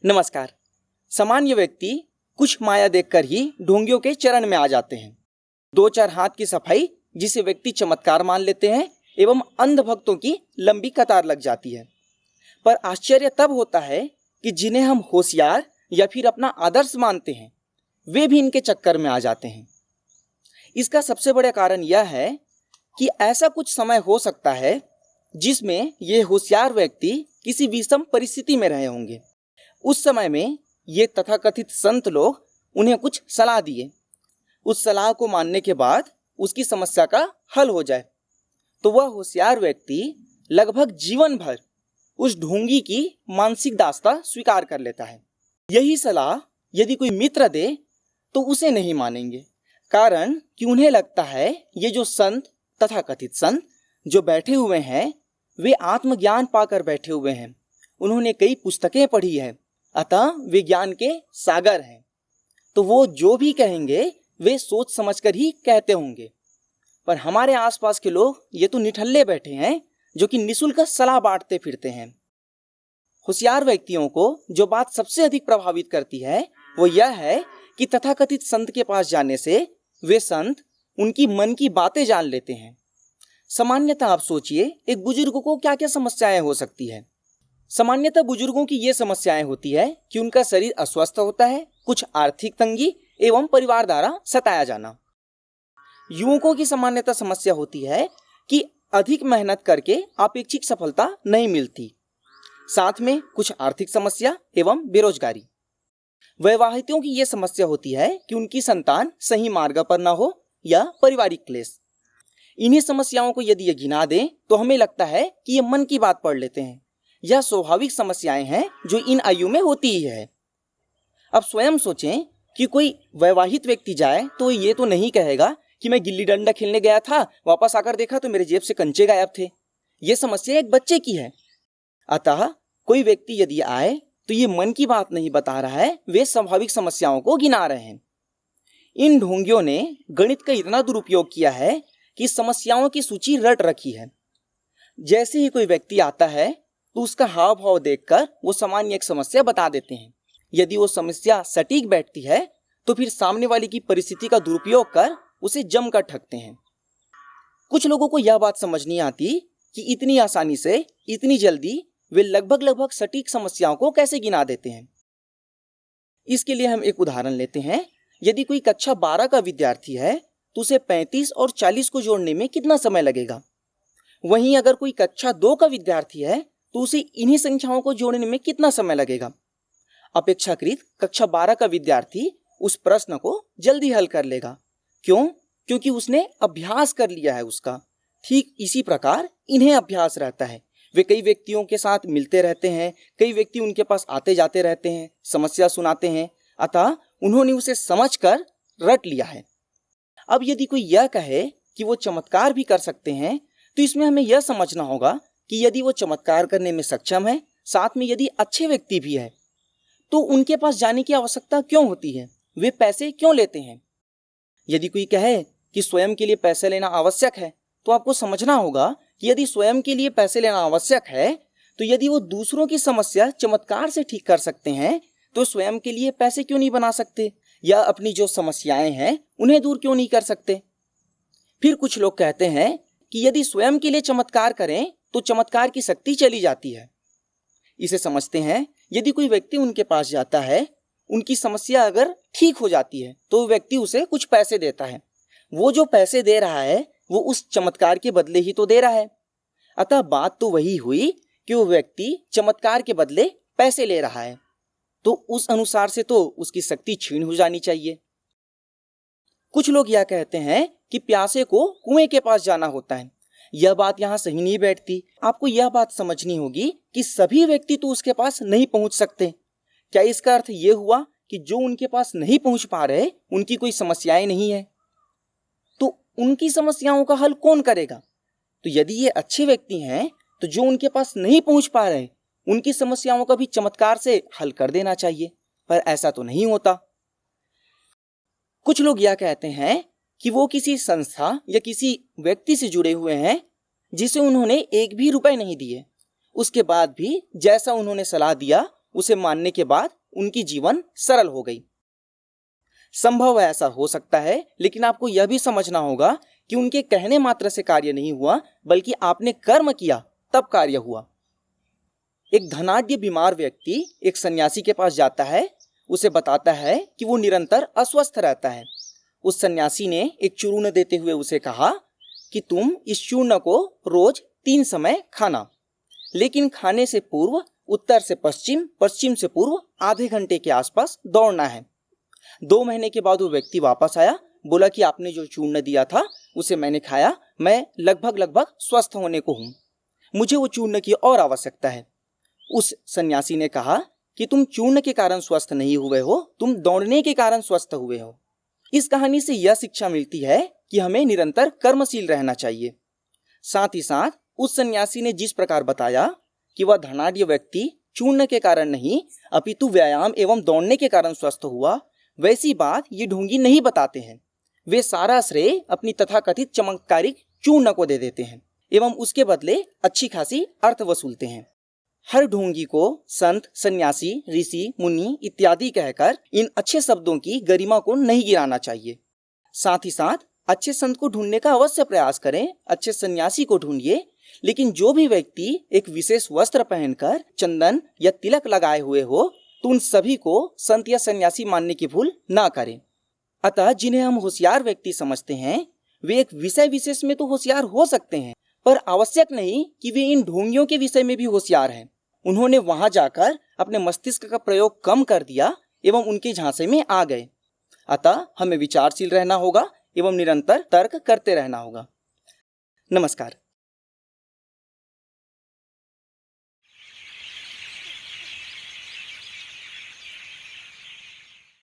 नमस्कार। सामान्य व्यक्ति कुछ माया देखकर ही ढोंगियों के चरण में आ जाते हैं। दो चार हाथ की सफाई जिसे व्यक्ति चमत्कार मान लेते हैं एवं अंध भक्तों की लंबी कतार लग जाती है। पर आश्चर्य तब होता है कि जिन्हें हम होशियार या फिर अपना आदर्श मानते हैं वे भी इनके चक्कर में आ जाते हैं। इसका सबसे बड़ा कारण यह है कि ऐसा कुछ समय हो सकता है जिसमें ये होशियार व्यक्ति किसी विषम परिस्थिति में रहे होंगे। उस समय में ये तथाकथित संत लोग उन्हें कुछ सलाह दिए। उस सलाह को मानने के बाद उसकी समस्या का हल हो जाए तो वह होशियार व्यक्ति लगभग जीवन भर उस ढोंगी की मानसिक दास्ता स्वीकार कर लेता है। यही सलाह यदि कोई मित्र दे तो उसे नहीं मानेंगे, कारण कि उन्हें लगता है ये जो संत तथाकथित संत जो बैठे हुए हैं वे आत्मज्ञान पाकर बैठे हुए हैं। उन्होंने कई पुस्तकें पढ़ी है, अतः वे ज्ञान के सागर हैं। तो वो जो भी कहेंगे वे सोच समझकर ही कहते होंगे। पर हमारे आसपास के लोग ये तो निठल्ले बैठे हैं जो कि निःशुल्क सलाह बांटते फिरते हैं। होशियार व्यक्तियों को जो बात सबसे अधिक प्रभावित करती है वो यह है कि तथाकथित संत के पास जाने से वे संत उनकी मन की बातें जान लेते हैं। सामान्यतः आप सोचिए एक बुजुर्ग को क्या क्या समस्याएं हो सकती है। सामान्यतः बुजुर्गों की ये समस्याएं होती है कि उनका शरीर अस्वस्थ होता है, कुछ आर्थिक तंगी एवं परिवार द्वारा सताया जाना। युवकों की सामान्यतः समस्या होती है कि अधिक मेहनत करके अपेक्षित सफलता नहीं मिलती, साथ में कुछ आर्थिक समस्या एवं बेरोजगारी। वैवाहिकों की ये समस्या होती है कि उनकी संतान सही मार्ग पर न हो या पारिवारिक क्लेश। इन्हीं समस्याओं को यदि ये गिना दें तो हमें लगता है कि ये मन की बात पढ़ लेते हैं। यह स्वाभाविक समस्याएं हैं जो इन आयु में होती ही है। अब स्वयं सोचें कि कोई वैवाहिक व्यक्ति जाए तो ये तो नहीं कहेगा कि मैं गिल्ली डंडा खेलने गया था, वापस आकर देखा तो मेरे जेब से कंचे गायब थे। ये समस्या एक बच्चे की है। अतः कोई व्यक्ति यदि आए तो ये मन की बात नहीं बता रहा है, वे स्वाभाविक समस्याओं को गिना रहे हैं। इन ढोंगियों ने गणित का इतना दुरुपयोग किया है कि समस्याओं की सूची रट रखी है। जैसे ही कोई व्यक्ति आता है तो उसका हाव भाव देखकर वो सामान्य एक समस्या बता देते हैं। यदि वो समस्या सटीक बैठती है तो फिर सामने वाले की परिस्थिति का दुरुपयोग कर उसे जमकर ठगते हैं। कुछ लोगों को यह बात समझ नहीं आती कि इतनी आसानी से इतनी जल्दी वे लगभग सटीक समस्याओं को कैसे गिना देते हैं। इसके लिए हम एक उदाहरण लेते हैं। यदि कोई कक्षा 12 का विद्यार्थी है तो उसे 35 और 40 को जोड़ने में कितना समय लगेगा। वहीं अगर कोई कक्षा 2 का विद्यार्थी है तो उसे इन्हीं संख्याओं को जोड़ने में कितना समय लगेगा। अपेक्षाकृत कक्षा 12 का विद्यार्थी उस प्रश्न को जल्दी हल कर लेगा। क्यों? क्योंकि उसने अभ्यास कर लिया है उसका। ठीक इसी प्रकार इन्हें अभ्यास रहता है। वे कई व्यक्तियों के साथ मिलते रहते हैं, कई व्यक्ति उनके पास आते जाते रहते हैं, समस्या सुनाते हैं, अतः उन्होंने उसे समझकर रट लिया है। अब यदि कोई यह कहे कि वो चमत्कार भी कर सकते हैं तो इसमें हमें यह समझना होगा कि यदि वो चमत्कार करने में सक्षम है, साथ में यदि अच्छे व्यक्ति भी है, तो उनके पास जाने की आवश्यकता क्यों होती है, वे पैसे क्यों लेते हैं। यदि कोई कहे कि स्वयं के लिए पैसे लेना आवश्यक है तो आपको समझना होगा कि यदि स्वयं के लिए पैसे लेना आवश्यक है तो यदि वो दूसरों की समस्या चमत्कार से ठीक कर सकते हैं तो स्वयं के लिए पैसे क्यों नहीं बना सकते, या अपनी जो समस्याएं हैं उन्हें दूर क्यों नहीं कर सकते। फिर कुछ लोग कहते हैं कि यदि स्वयं के लिए चमत्कार करें तो चमत्कार की शक्ति चली जाती है। इसे समझते हैं, यदि कोई व्यक्ति उनके पास जाता है, उनकी समस्या अगर ठीक हो जाती है तो व्यक्ति उसे कुछ पैसे देता है। वो जो पैसे दे रहा है वो उस चमत्कार के बदले ही तो दे रहा है। अतः बात तो वही हुई कि वो व्यक्ति चमत्कार के बदले पैसे ले रहा है, तो उस अनुसार से तो उसकी शक्ति क्षीण हो जानी चाहिए। कुछ लोग यह कहते हैं कि प्यासे को कुएं के पास जाना होता है। यह बात यहाँ सही नहीं बैठती। आपको यह बात समझनी होगी कि सभी व्यक्ति तो उसके पास नहीं पहुंच सकते। क्या इसका अर्थ यह हुआ कि जो उनके पास नहीं पहुंच पा रहे उनकी कोई समस्याएं नहीं है, तो उनकी समस्याओं का हल कौन करेगा। तो यदि ये अच्छे व्यक्ति हैं तो जो उनके पास नहीं पहुंच पा रहे उनकी समस्याओं का भी चमत्कार से हल कर देना चाहिए, पर ऐसा तो नहीं होता। कुछ लोग यह कहते हैं कि वो किसी संस्था या किसी व्यक्ति से जुड़े हुए हैं जिसे उन्होंने एक भी रुपए नहीं दिए, उसके बाद भी जैसा उन्होंने सलाह दिया उसे मानने के बाद उनकी जीवन सरल हो गई। संभव है ऐसा हो सकता है, लेकिन आपको यह भी समझना होगा कि उनके कहने मात्र से कार्य नहीं हुआ, बल्कि आपने कर्म किया तब कार्य हुआ। एक धनाढ्य बीमार व्यक्ति एक सन्यासी के पास जाता है, उसे बताता है कि वो निरंतर अस्वस्थ रहता है। उस सन्यासी ने एक चूर्ण देते हुए उसे कहा कि तुम इस चूर्ण को रोज 3 समय खाना, लेकिन खाने से पूर्व उत्तर से पश्चिम, पश्चिम से पूर्व आधे घंटे के आसपास दौड़ना है। 2 महीने के बाद वो व्यक्ति वापस आया, बोला कि आपने जो चूर्ण दिया था उसे मैंने खाया, मैं लगभग स्वस्थ होने को हूँ, मुझे वो चूर्ण की और आवश्यकता है। उस सन्यासी ने कहा कि तुम चूर्ण के कारण स्वस्थ नहीं हुए हो, तुम दौड़ने के कारण स्वस्थ हुए हो। इस कहानी से यह शिक्षा मिलती है कि हमें निरंतर कर्मशील रहना चाहिए। साथ ही साथ उस सन्यासी ने जिस प्रकार बताया कि वह धनाढ्य व्यक्ति चूर्ण के कारण नहीं अपितु व्यायाम एवं दौड़ने के कारण स्वस्थ हुआ, वैसी बात ये ढोंगी नहीं बताते हैं। वे सारा श्रेय अपनी तथाकथित चमत्कारिक चूर्ण को दे देते हैं एवं उसके बदले अच्छी खासी अर्थ वसूलते हैं। हर ढोंगी को संत, सन्यासी, ऋषि, मुनि इत्यादि कहकर इन अच्छे शब्दों की गरिमा को नहीं गिराना चाहिए। साथ ही साथ अच्छे संत को ढूंढने का अवश्य प्रयास करें, अच्छे सन्यासी को ढूंढिए, लेकिन जो भी व्यक्ति एक विशेष वस्त्र पहनकर चंदन या तिलक लगाए हुए हो, तो उन सभी को संत या सन्यासी मानने की भूल ना करें। अतः जिन्हें हम होशियार व्यक्ति समझते हैं, वे एक विषय विशेष में तो होशियार हो सकते हैं, पर आवश्यक नहीं कि वे इन ढोंगियों के विषय में भी होशियार हैं। उन्होंने वहां जाकर अपने मस्तिष्क का प्रयोग कम कर दिया एवं उनके झांसे में आ गए। अतः हमें विचारशील रहना होगा एवं निरंतर तर्क करते रहना होगा। नमस्कार।